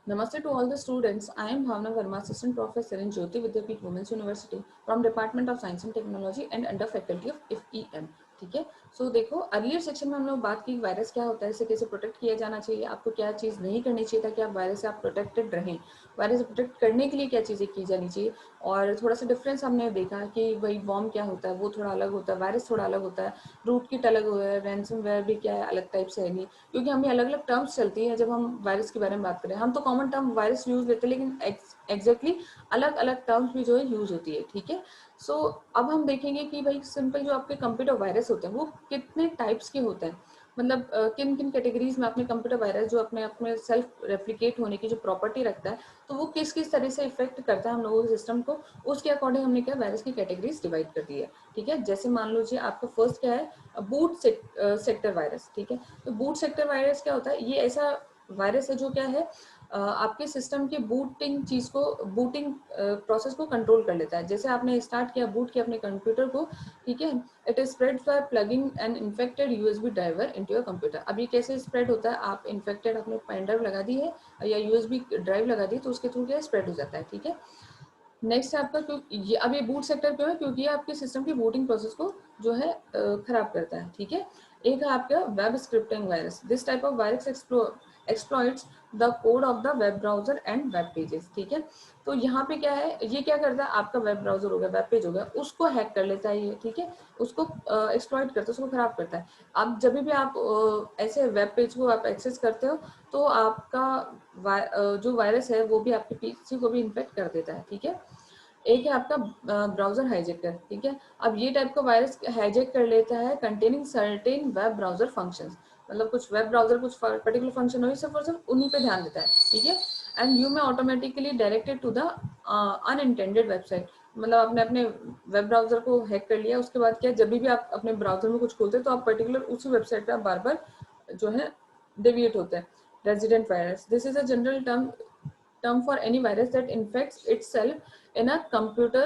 Namaste to all the students. I am Bhavna Verma, Assistant Professor in Jyoti Vidyapeeth Women's University from Department of Science and Technology and under Faculty of FEM. ठीक है. सो देखो earlier section में हम लोग बात की virus क्या होता है, इसे कैसे प्रोटेक्ट किया जाना चाहिए, आपको क्या चीज़ नहीं करनी चाहिए ताकि आप वायरस से आप प्रोटेक्टेड रहें, वायरस से प्रोटेक्ट करने के लिए क्या चीज़ें की जानी चाहिए, और थोड़ा सा डिफरेंस हमने देखा कि भाई वॉर्म क्या होता है वो थोड़ा अलग होता है, वायरस थोड़ा अलग होता है, रूट किट अलग हो है, रैंसमवेयर भी क्या है अलग टाइप से है नहीं, क्योंकि हमें अलग अलग टर्म्स चलती हैं जब हम वायरस के बारे में बात करें. हम तो कॉमन टर्म वायरस यूज लेते हैं लेकिन एग्जैक्टली अलग अलग टर्म्स भी जो है यूज होती है. ठीक है. सो अब हम देखेंगे कि भाई सिंपल जो आपके कंप्यूटर वायरस होते हैं वो कितने टाइप्स के होते हैं, मतलब किन किन कैटेगरीज में अपने कंप्यूटर वायरस जो अपने अपने सेल्फ रेप्लिकेट होने की जो प्रॉपर्टी रखता है, तो वो किस किस तरह से इफेक्ट करता है हम लोगों के सिस्टम को, उसके अकॉर्डिंग हमने क्या वायरस की कैटेगरीज डिवाइड कर दी है. ठीक है. जैसे मान लीजिए आपका फर्स्ट क्या है, बूट सेक्टर वायरस. ठीक है. तो बूट सेक्टर वायरस क्या होता है, ये ऐसा वायरस है जो क्या है आपके सिस्टम के बूटिंग चीज को, बूटिंग प्रोसेस को कंट्रोल कर लेता है. जैसे आपने स्टार्ट किया बूट किया अपने कंप्यूटर को, ठीक है, it is spread by plugging an infected USB driver into your computer. अब ये कैसे स्प्रेड होता है, आप इन्फेक्टेड अपने पेन ड्राइव लगा दी है या यूएसबी ड्राइव लगा दी तो उसके थ्रू क्या स्प्रेड हो जाता है. ठीक है. नेक्स्ट है आपका, क्योंकि ये अब ये बूट सेक्टर क्यों है, क्योंकि ये आपके सिस्टम की बूटिंग प्रोसेस को जो है खराब करता है. ठीक है. एक है आपका web scripting virus. This type of virus exploits the code of the web browser and web pages. ठीक है. तो यहाँ पे क्या है, ये क्या करता है, आपका वेब ब्राउजर हो गया, वेब पेज हो गया, उसको हैक कर लेता है ये. ठीक है. उसको एक्सप्लॉइट करता है, उसको खराब करता है. अब जब भी आप ऐसे वेब पेज को आप एक्सेस करते हो तो आपका जो वायरस है वो भी आपके पीसी को भी इन्फेक्ट कर देता है. ठीक है. एक है आपका ब्राउजर हाईजेकर. ठीक है. अब ये टाइप का वायरस हाईजेक कर लेता है containing certain web browser functions, मतलब कुछ वेब ब्राउजर कुछ पर्टिकुलर फंक्शन हो सिर्फ और सिर्फ उन्हीं पे ध्यान देता है. ठीक है. And you may automatically directed to the unintended website, मतलब आपने अपने वेब ब्राउजर को हैक कर लिया, उसके बाद क्या जब भी आप अपने ब्राउजर में कुछ खोलते हैं तो आप पर्टिकुलर उसी वेबसाइट पे आप बार बार जो है डेविएट होते हैं. Resident virus. This is a general term for any virus that infects itself in a computer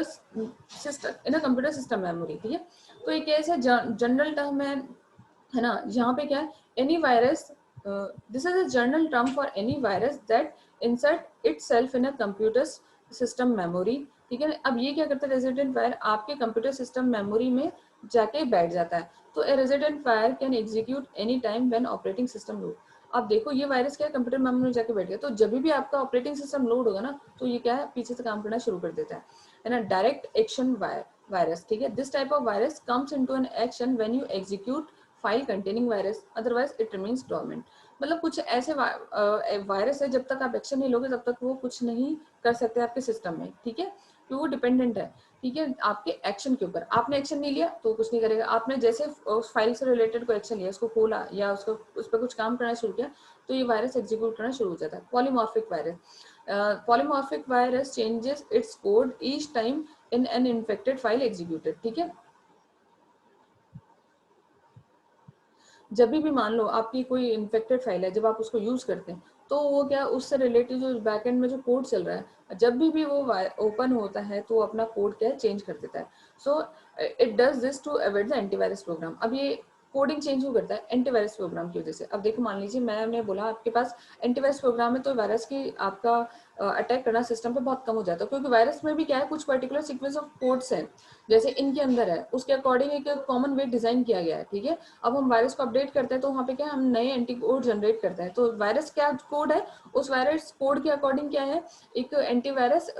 system memory. ठीक है. तो एक ऐसा जनरल टर्म है ना, यहाँ पे क्या है, any virus, this is a general term for any virus that insert itself in a computer system memory. ठीक है. अब ये क्या करता है, रेजिडेंट वायर आपके कंप्यूटर सिस्टम मेमोरी में जाके बैठ जाता है. तो a resident wire can execute any time when operating system load. अब देखो ये वायरस क्या है, कंप्यूटर मेमोरी में जाके बैठ गया, तो जब भी आपका ऑपरेटिंग सिस्टम लोड होगा ना तो ये क्या है, पीछे से काम करना शुरू कर देता है ना. Direct action virus. ठीक है. This type of virus comes into an action when you execute file containing virus, otherwise it remains dormant. मतलब कुछ ऐसे वायरस है जब तक आप एक्शन नहीं लोगे तब तक वो कुछ नहीं कर सकते आपके सिस्टम में. ठीक है. क्योंकि वो डिपेंडेंट है. ठीक है. आपके एक्शन के ऊपर, आपने एक्शन नहीं लिया तो कुछ नहीं करेगा. आपने जैसे उस फाइल से रिलेटेड को एक्शन लिया, उसको खोला या उसको उस पर कुछ काम करना शुरू किया तो ये वायरस एग्जीक्यूट करना शुरू हो जाता है. Polymorphic virus. Polymorphic virus changes it's code each time in an infected file executed. ठीक है. जब भी मान लो आपकी कोई इन्फेक्टेड फाइल है, जब आप उसको यूज करते हैं तो वो क्या उससे रिलेटेड जो बैकएंड में जो कोड चल रहा है, जब भी वो ओपन होता है तो अपना कोड क्या है चेंज कर देता है. So it does this to avoid the antivirus program. अब ये कोडिंग चेंज क्यों करता है, एंटीवायरस प्रोग्राम की वजह से. अब देखो मान लीजिए मैंने बोला आपके पास एंटीवायरस प्रोग्राम है तो वायरस की आपका अटैक करना सिस्टम पे बहुत कम हो जाता है, क्योंकि वायरस में भी क्या है कुछ पर्टिकुलर सीक्वेंस ऑफ कोड्स हैं जैसे इनके अंदर है, उसके अकॉर्डिंग एक कॉमन वे डिजाइन किया गया है. ठीक है. अब हम वायरस को अपडेट करते हैं तो वहाँ पे क्या हम नए एंटी कोड जनरेट करते हैं. तो वायरस क्या कोड है, उस वायरस कोड के अकॉर्डिंग क्या है, एक एंटीवायरस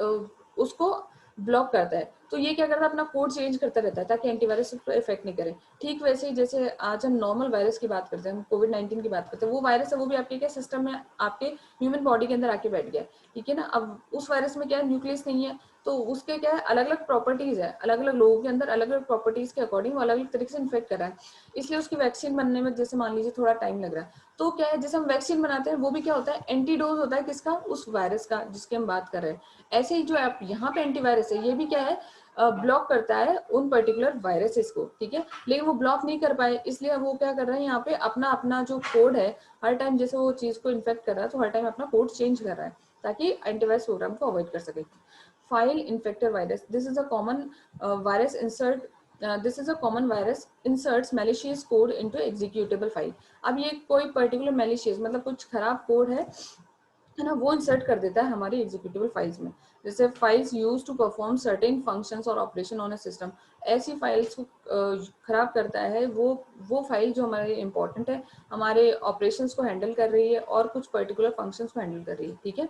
उसको ब्लॉक करता है. तो ये क्या करता है, अपना कोड चेंज करता रहता है ताकि एंटीवायरस को इफेक्ट नहीं करे. ठीक वैसे ही जैसे आज हम नॉर्मल वायरस की बात करते हैं, हम कोविड-19 की बात करते हैं, वो वायरस है वो भी आपके क्या सिस्टम में आपके ह्यूमन बॉडी के अंदर आके बैठ गया. ठीक है ना. अब उस वायरस में क्या है, न्यूक्लियस नहीं है, तो उसके क्या है अलग अलग प्रॉपर्टीज है, अलग अलग लोगों के अंदर अलग अलग प्रॉपर्टीज के अकॉर्डिंग वो अलग अलग तरीके से इन्फेक्ट कर रहा है. इसलिए उसकी वैक्सीन बनने में जैसे मान लीजिए थोड़ा टाइम लग रहा है. तो क्या है, जैसे हम वैक्सीन बनाते हैं वो भी क्या होता है, एंटीडोज होता है किसका, उस वायरस का जिसकी हम बात कर रहे हैं. ऐसे ही जो आप यहाँ पे एंटीवायरस है ये भी क्या है, ब्लॉक करता है उन पर्टिकुलर वायरसेस को. ठीक है. लेकिन वो ब्लॉक नहीं कर पाए, इसलिए वो क्या कर रहे हैं यहाँ पे अपना अपना जो कोड है, हर टाइम जैसे वो चीज को इन्फेक्ट कर रहा है तो हर टाइम अपना कोड चेंज कर रहा है ताकि एंटीवायरस प्रोग्राम को अवॉइड कर सके. File infector virus. This is a common virus insert. This is a common virus inserts malicious code into executable file. अब ये कोई पर्टिकुलर malicious मतलब कुछ खराब कोड है है ना, वो इंसर्ट कर देता है हमारी एग्जीक्यूटेबल फाइल्स में। जैसे files use to perform certain functions और ऑपरेशन ऑन अ सिस्टम, ऐसी फाइल्स को खराब करता है वो फाइल जो हमारे इंपॉर्टेंट है, हमारे ऑपरेशंस को हैंडल कर रही है और कुछ पर्टिकुलर फंक्शंस को हैंडल कर रही है, ठीक है।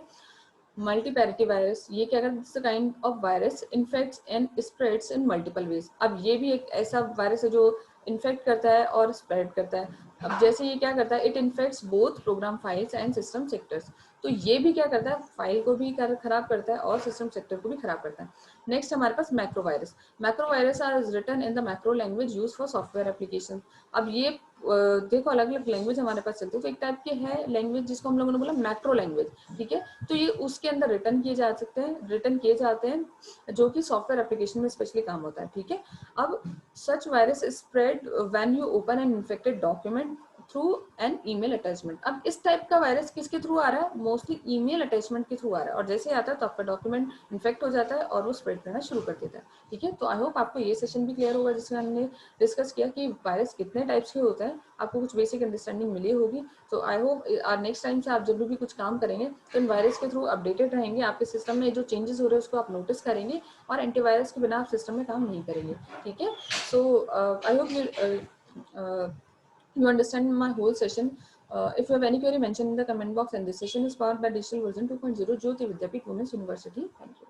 मल्टीपैरिटी वायरस, ये क्या करता है, this kind of virus infects and spreads in multiple ways. अब ये भी एक ऐसा वायरस है जो इन्फेक्ट करता है और स्प्रेड करता है। अब जैसे ये क्या करता है, it infects both program files and system sectors, तो ये भी क्या करता है, फाइल को भी खराब करता है और सिस्टम सेक्टर को भी खराब करता है। नेक्स्ट हमारे पास macro virus. Macro virus are written in the macro language use for software application. अब ये देखो अलग अलग लैंग्वेज हमारे पास चलती है, तो एक टाइप की है लैंग्वेज जिसको हम लोगों ने बोला मैक्रो लैंग्वेज, ठीक है। तो ये उसके अंदर रिटर्न किए जा सकते हैं, रिटर्न किए जाते हैं, जो कि सॉफ्टवेयर एप्लीकेशन में स्पेशली काम होता है, ठीक है। अब such virus spread when you open an infected document through an email attachment. अब इस टाइप का वायरस किसके थ्रू आ रहा है, मोस्टली ईमेल अटैचमेंट के थ्रू आ रहा है, और जैसे आता है तो आपका डॉक्यूमेंट इन्फेक्ट हो जाता है और वो स्प्रेड करना शुरू कर देता है, ठीक है। तो आई होप आपको ये सेशन भी क्लियर होगा जिसमें हमने डिस्कस किया कि वायरस कितने टाइप्स के होते हैं, आपको कुछ बेसिक अंडरस्टैंडिंग मिली होगी। तो आई होप नेक्स्ट टाइम से आप जब भी कुछ काम करेंगे तो इन वायरस के थ्रू अपडेटेड रहेंगे, आपके सिस्टम में जो चेंजेस हो रहे हैं उसको आप नोटिस करेंगे, और एंटीवायरस के बिना आप सिस्टम में काम नहीं करेंगे, ठीक है। So I hope you understand my whole session. If you have any query, mention in the comment box, and this session is powered by Digital Version 2.0 Jyoti Vidyapeeth Women's University. Thank you.